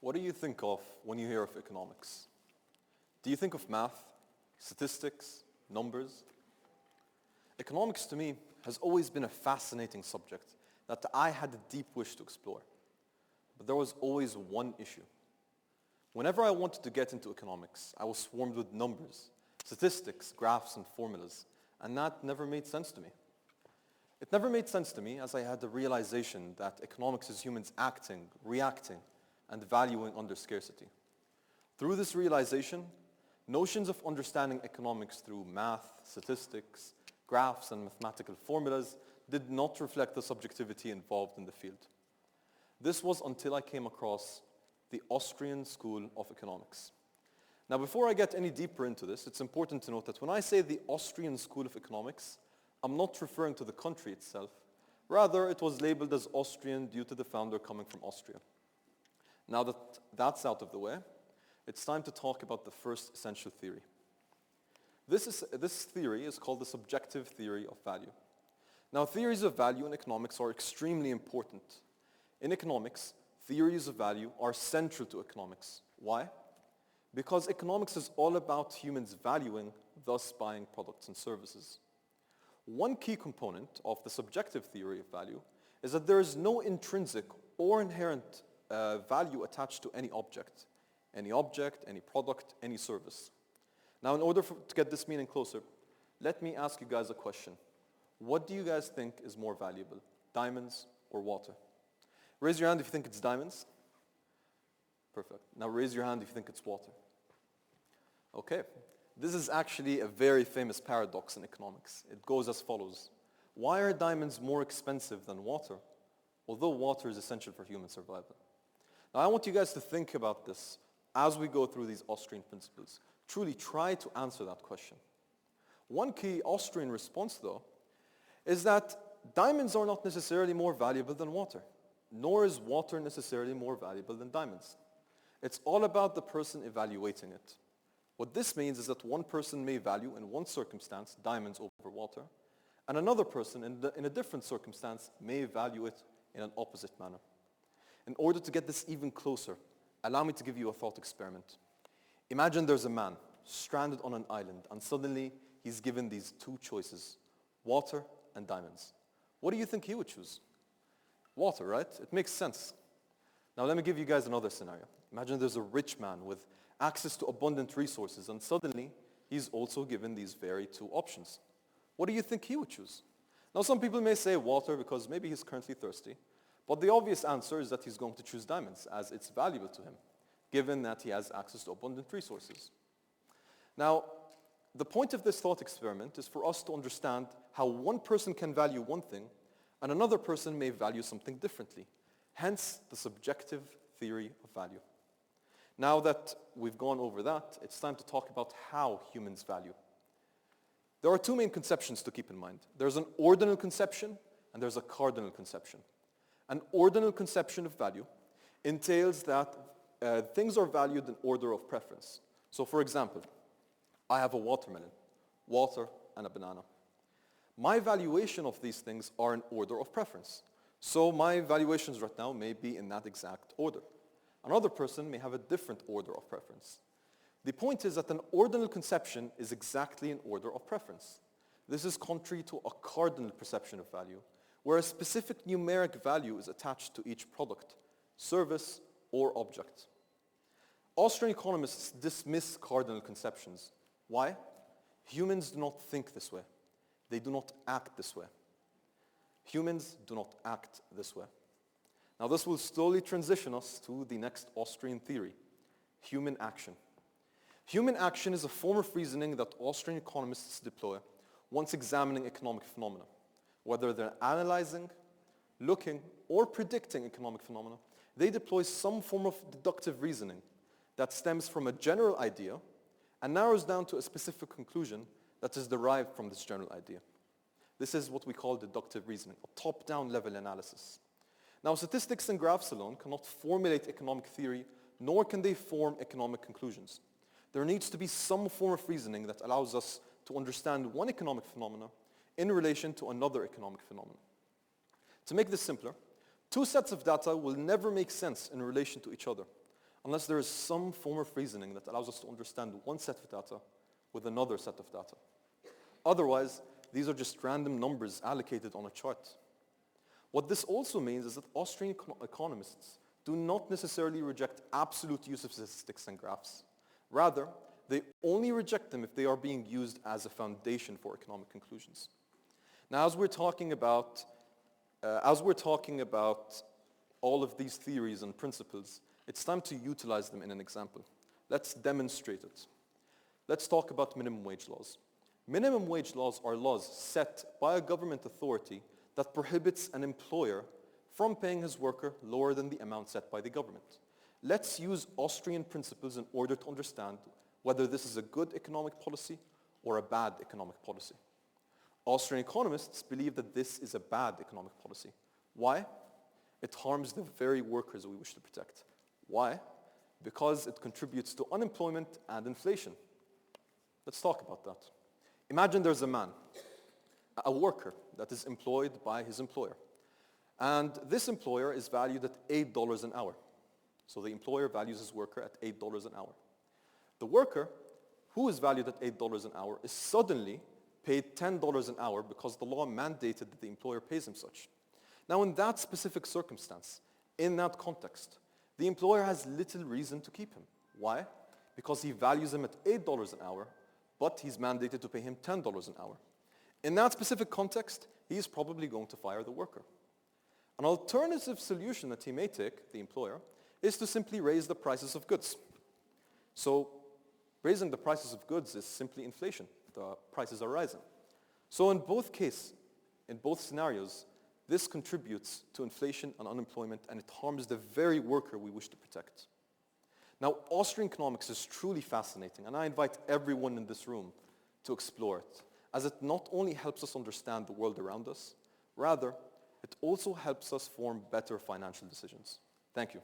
What do you think of when you hear of economics? Do you think of math, statistics, numbers? Economics to me has always been a fascinating subject that I had a deep wish to explore. But there was always one issue. Whenever I wanted to get into economics, I was swarmed with numbers, statistics, graphs, and formulas, and that never made sense to me. It never made sense to me as I had the realization that economics is humans acting, reacting, and valuing under scarcity. Through this realization, notions of understanding economics through math, statistics, graphs, and mathematical formulas did not reflect the subjectivity involved in the field. This was until I came across the Austrian School of Economics. Now, before I get any deeper into this, it's important to note that when I say the Austrian School of Economics, I'm not referring to the country itself. Rather, it was labeled as Austrian due to the founder coming from Austria. Now that that's out of the way, it's time to talk about the first essential theory. This theory is called the subjective theory of value. Now, theories of value in economics are extremely important. In economics, theories of value are central to economics. Why? Because economics is all about humans valuing, thus buying products and services. One key component of the subjective theory of value is that there is no intrinsic or inherent value attached to any object, any product, any service. Now, in order to get this meaning closer, let me ask you guys a question. What do you guys think is more valuable, diamonds or water? Raise your hand if you think it's diamonds. Perfect. Now raise your hand if you think it's water. Okay. This is actually a very famous paradox in economics. It goes as follows. Why are diamonds more expensive than water, although water is essential for human survival? Now I want you guys to think about this as we go through these Austrian principles. Truly try to answer that question. One key Austrian response, though, is that diamonds are not necessarily more valuable than water, nor is water necessarily more valuable than diamonds. It's all about the person evaluating it. What this means is that one person may value in one circumstance diamonds over water, and another person in a different circumstance may value it in an opposite manner. In order to get this even closer, allow me to give you a thought experiment. Imagine there's a man stranded on an island, and suddenly he's given these two choices, water and diamonds. What do you think he would choose? Water, right? It makes sense. Now let me give you guys another scenario. Imagine there's a rich man with access to abundant resources, and suddenly he's also given these very two options. What do you think he would choose? Now some people may say water because maybe he's currently thirsty, but the obvious answer is that he's going to choose diamonds as it's valuable to him, given that he has access to abundant resources. Now, the point of this thought experiment is for us to understand how one person can value one thing and another person may value something differently, hence the subjective theory of value. Now that we've gone over that, it's time to talk about how humans value. There are two main conceptions to keep in mind. There's an ordinal conception and there's a cardinal conception. An ordinal conception of value entails that things are valued in order of preference. So for example, I have a watermelon, water, and a banana. My valuation of these things are in order of preference. So my valuations right now may be in that exact order. Another person may have a different order of preference. The point is that an ordinal conception is exactly in order of preference. This is contrary to a cardinal perception of value, where a specific numeric value is attached to each product, service, or object. Austrian economists dismiss cardinal conceptions. Why? Humans do not think this way. They do not act this way. Humans do not act this way. Now this will slowly transition us to the next Austrian theory, human action. Human action is a form of reasoning that Austrian economists deploy once examining economic phenomena. Whether they're analyzing, looking, or predicting economic phenomena, they deploy some form of deductive reasoning that stems from a general idea and narrows down to a specific conclusion that is derived from this general idea. This is what we call deductive reasoning, a top-down level analysis. Now, statistics and graphs alone cannot formulate economic theory, nor can they form economic conclusions. There needs to be some form of reasoning that allows us to understand one economic phenomena in relation to another economic phenomenon. To make this simpler, two sets of data will never make sense in relation to each other unless there is some form of reasoning that allows us to understand one set of data with another set of data. Otherwise, these are just random numbers allocated on a chart. What this also means is that Austrian economists do not necessarily reject absolute use of statistics and graphs. Rather, they only reject them if they are being used as a foundation for economic conclusions. Now, as we're talking about all of these theories and principles, it's time to utilize them in an example. Let's demonstrate it. Let's talk about minimum wage laws. Minimum wage laws are laws set by a government authority that prohibits an employer from paying his worker lower than the amount set by the government. Let's use Austrian principles in order to understand whether this is a good economic policy or a bad economic policy. Austrian economists believe that this is a bad economic policy. Why? It harms the very workers we wish to protect. Why? Because it contributes to unemployment and inflation. Let's talk about that. Imagine there's a man, a worker that is employed by his employer. And this employer is valued at $8 an hour. So the employer values his worker at $8 an hour. The worker, who is valued at $8 an hour, is suddenly paid $10 an hour because the law mandated that the employer pays him such. Now, in that specific circumstance, in that context, the employer has little reason to keep him. Why? Because he values him at $8 an hour, but he's mandated to pay him $10 an hour. In that specific context, he's probably going to fire the worker. An alternative solution that he may take, the employer, is to simply raise the prices of goods. So raising the prices of goods is simply inflation. The prices are rising. So in both scenarios, this contributes to inflation and unemployment, and it harms the very worker we wish to protect. Now, Austrian economics is truly fascinating, and I invite everyone in this room to explore it, as it not only helps us understand the world around us, rather, it also helps us form better financial decisions. Thank you.